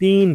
3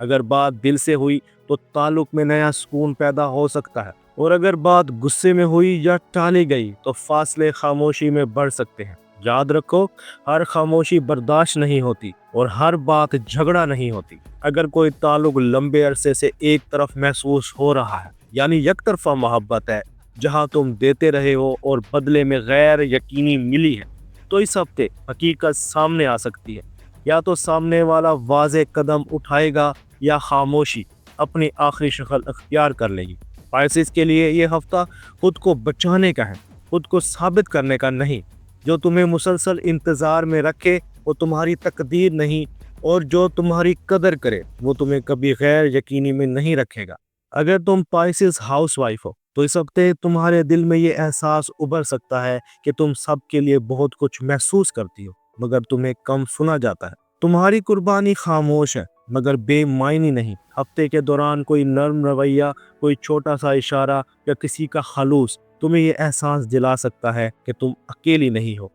اگر بات دل سے ہوئی تو تعلق میں نیا سکون پیدا ہو سکتا ہے، اور اگر بات غصے میں ہوئی یا ٹالی گئی تو فاصلے خاموشی میں بڑھ سکتے ہیں۔ یاد رکھو، ہر خاموشی برداشت نہیں ہوتی اور ہر بات جھگڑا نہیں ہوتی۔ اگر کوئی تعلق لمبے عرصے سے ایک طرف محسوس ہو رہا ہے، یعنی یک طرفہ محبت ہے، جہاں تم دیتے رہے ہو اور بدلے میں غیر یقینی ملی ہے، تو اس ہفتے حقیقت سامنے آ سکتی ہے۔ یا تو سامنے والا واضح قدم اٹھائے گا یا خاموشی اپنی آخری شکل اختیار کر لے گی۔ پائسس کے لیے یہ ہفتہ خود کو بچانے کا ہے، خود کو ثابت کرنے کا نہیں۔ جو تمہیں مسلسل انتظار میں رکھے وہ تمہاری تقدیر نہیں، اور جو تمہاری قدر کرے وہ تمہیں کبھی غیر یقینی میں نہیں رکھے گا۔ اگر تم پائسس ہاؤس وائف ہو تو اس ہفتے تمہارے دل میں یہ احساس ابھر سکتا ہے کہ تم سب کے لیے بہت کچھ محسوس کرتی ہو، مگر تمہیں کم سنا جاتا ہے۔ تمہاری قربانی خاموش ہے مگر بے معنی نہیں۔ ہفتے کے دوران کوئی نرم رویہ، کوئی چھوٹا سا اشارہ یا کسی کا خلوص تمہیں یہ احساس دلا سکتا ہے کہ تم اکیلی نہیں ہو۔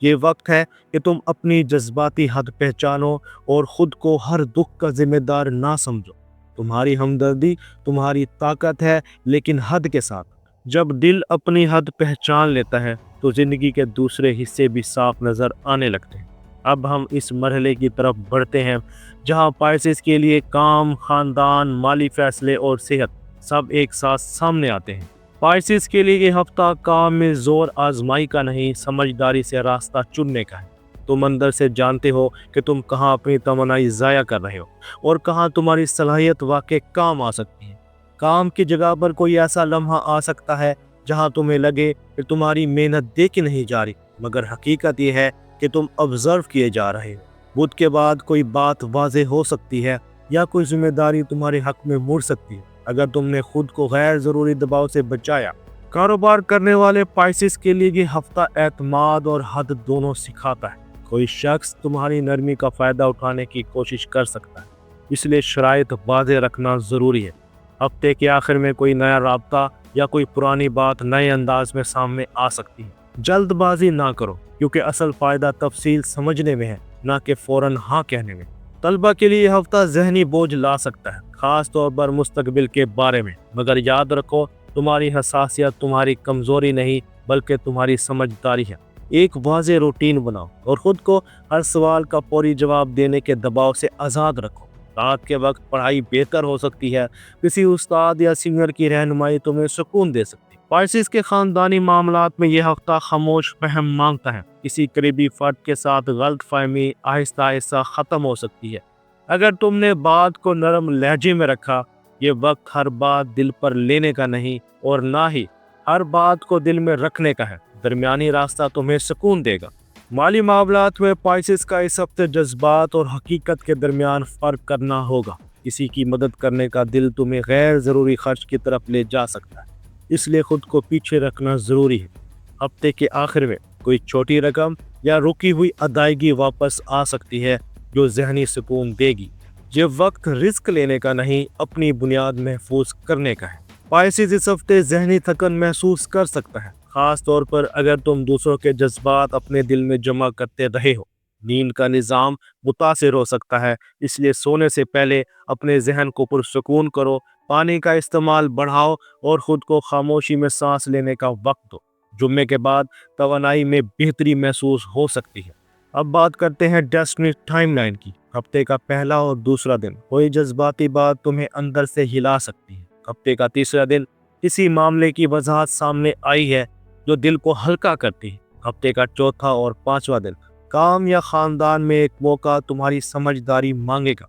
یہ وقت ہے کہ تم اپنی جذباتی حد پہچانو اور خود کو ہر دکھ کا ذمہ دار نہ سمجھو۔ تمہاری ہمدردی تمہاری طاقت ہے، لیکن حد کے ساتھ۔ جب دل اپنی حد پہچان لیتا ہے تو زندگی کے دوسرے حصے بھی صاف نظر آنے لگتے ہیں۔ اب ہم اس مرحلے کی طرف بڑھتے ہیں جہاں پائسس کے لیے کام، خاندان، مالی فیصلے اور صحت سب ایک ساتھ سامنے آتے ہیں۔ پائسس کے لیے یہ ہفتہ کام میں زور آزمائی کا نہیں، سمجھداری سے راستہ چننے کا ہے۔ تم اندر سے جانتے ہو کہ تم کہاں اپنی توانائی ضائع کر رہے ہو اور کہاں تمہاری صلاحیت واقع کام آ سکتی ہے۔ کام کی جگہ پر کوئی ایسا لمحہ آ سکتا ہے جہاں تمہیں لگے کہ تمہاری محنت دیکھی نہیں جا رہی، مگر حقیقت یہ ہے کہ تم آبزرو کیے جا رہے ہو۔ بدھ کے بعد کوئی بات واضح ہو سکتی ہے یا کوئی ذمہ داری تمہارے حق میں مڑ سکتی ہے اگر تم نے خود کو غیر ضروری دباؤ سے بچایا۔ کاروبار کرنے والے پائسس کے لیے یہ ہفتہ اعتماد اور حد دونوں سکھاتا ہے۔ کوئی شخص تمہاری نرمی کا فائدہ اٹھانے کی کوشش کر سکتا ہے، اس لیے شرائط واضح رکھنا ضروری ہے۔ ہفتے کے آخر میں کوئی نیا رابطہ یا کوئی پرانی بات نئے انداز میں سامنے آ سکتی ہے۔ جلد بازی نہ کرو، کیونکہ اصل فائدہ تفصیل سمجھنے میں ہے، نہ کہ فوراً ہاں کہنے میں۔ طلبہ کے لیے یہ ہفتہ ذہنی بوجھ لا سکتا ہے، خاص طور پر مستقبل کے بارے میں، مگر یاد رکھو تمہاری حساسیت تمہاری کمزوری نہیں بلکہ تمہاری سمجھداری ہے۔ ایک واضح روٹین بناؤ اور خود کو ہر سوال کا فوری جواب دینے کے دباؤ سے آزاد رکھو۔ رات کے وقت پڑھائی بہتر ہو سکتی ہے، کسی استاد یا سینئر کی رہنمائی تمہیں سکون دے سکتی ہے۔ پائسس کے خاندانی معاملات میں یہ ہفتہ خاموش فہم مانگتا ہے۔ کسی قریبی فرد کے ساتھ غلط فہمی آہستہ آہستہ ختم ہو سکتی ہے۔ اگر تم نے بات کو نرم لہجے میں رکھا، یہ وقت ہر بات دل پر لینے کا نہیں اور نہ ہی ہر بات کو دل میں رکھنے کا ہے۔ درمیانی راستہ تمہیں سکون دے گا۔ مالی معاملات میں پائسس کا اس ہفتے جذبات اور حقیقت کے درمیان فرق کرنا ہوگا۔ کسی کی مدد کرنے کا دل تمہیں غیر ضروری خرچ کی طرف لے جا سکتا ہے، اس لیے خود کو پیچھے رکھنا ضروری ہے۔ ہفتے کے آخر میں کوئی چھوٹی رقم یا رکی ہوئی ادائیگی واپس آ سکتی ہے جو ذہنی سکون دے گی۔ یہ وقت رسک لینے کا نہیں، اپنی بنیاد محفوظ کرنے کا ہے۔ پائسس اس ہفتے ذہنی تھکن محسوس کر سکتا ہے، خاص طور پر اگر تم دوسروں کے جذبات اپنے دل میں جمع کرتے رہے ہو۔ نیند کا نظام متاثر ہو سکتا ہے، اس لیے سونے سے پہلے اپنے ذہن کو پرسکون کرو، پانی کا استعمال بڑھاؤ اور خود کو خاموشی میں سانس لینے کا وقت دو۔ جمعے کے بعد توانائی میں بہتری محسوس ہو سکتی ہے۔ اب بات کرتے ہیں ڈیسٹنی ٹائم لائن کی۔ ہفتے کا پہلا اور دوسرا دن کوئی جذباتی بات تمہیں اندر سے ہلا سکتی ہے۔ ہفتے کا تیسرا دن کسی معاملے کی وضاحت سامنے آئی ہے جو دل کو ہلکا کرتی ہے۔ ہفتے کا چوتھا اور پانچواں دن کام یا خاندان میں ایک موقع تمہاری سمجھداری مانگے گا۔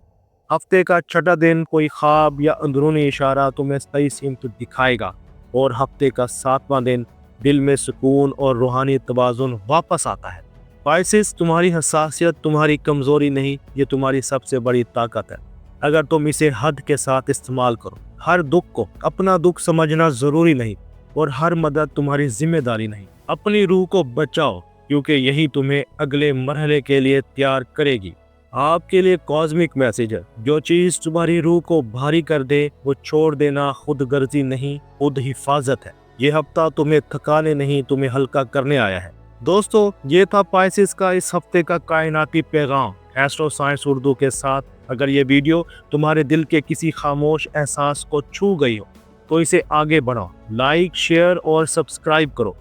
ہفتے کا چھٹا دن کوئی خواب یا اندرونی اشارہ تمہیں صحیح سمت دکھائے گا، اور ہفتے کا ساتواں دن دل میں سکون اور روحانی توازن واپس آتا ہے۔ پائسس، تمہاری حساسیت تمہاری کمزوری نہیں، یہ تمہاری سب سے بڑی طاقت ہے اگر تم اسے حد کے ساتھ استعمال کرو۔ ہر دکھ کو اپنا دکھ سمجھنا ضروری نہیں اور ہر مدد تمہاری ذمہ داری نہیں۔ اپنی روح کو بچاؤ، کیونکہ یہی تمہیں اگلے مرحلے کے لیے تیار کرے گی۔ آپ کے لیے کاسمک میسج ہے، جو چیز تمہاری روح کو بھاری کر دے وہ چھوڑ دینا خود غرضی نہیں، خود حفاظت ہے۔ یہ ہفتہ تمہیں تھکانے نہیں، تمہیں ہلکا کرنے آیا ہے۔ دوستو، یہ تھا پائسس کا اس ہفتے کا کائناتی پیغام۔ ایسٹرو سائنس اردو کے ساتھ اگر یہ ویڈیو تمہارے دل کے کسی خاموش احساس کو چھو گئی ہو تو اسے آگے بڑھاؤ، لائک، شیئر اور سبسکرائب کرو،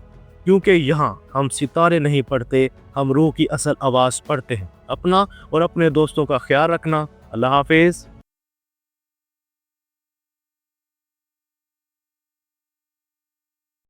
کیونکہ یہاں ہم ستارے نہیں پڑھتے، ہم روح کی اصل آواز پڑھتے ہیں۔ اپنا اور اپنے دوستوں کا خیال رکھنا۔ اللہ حافظ۔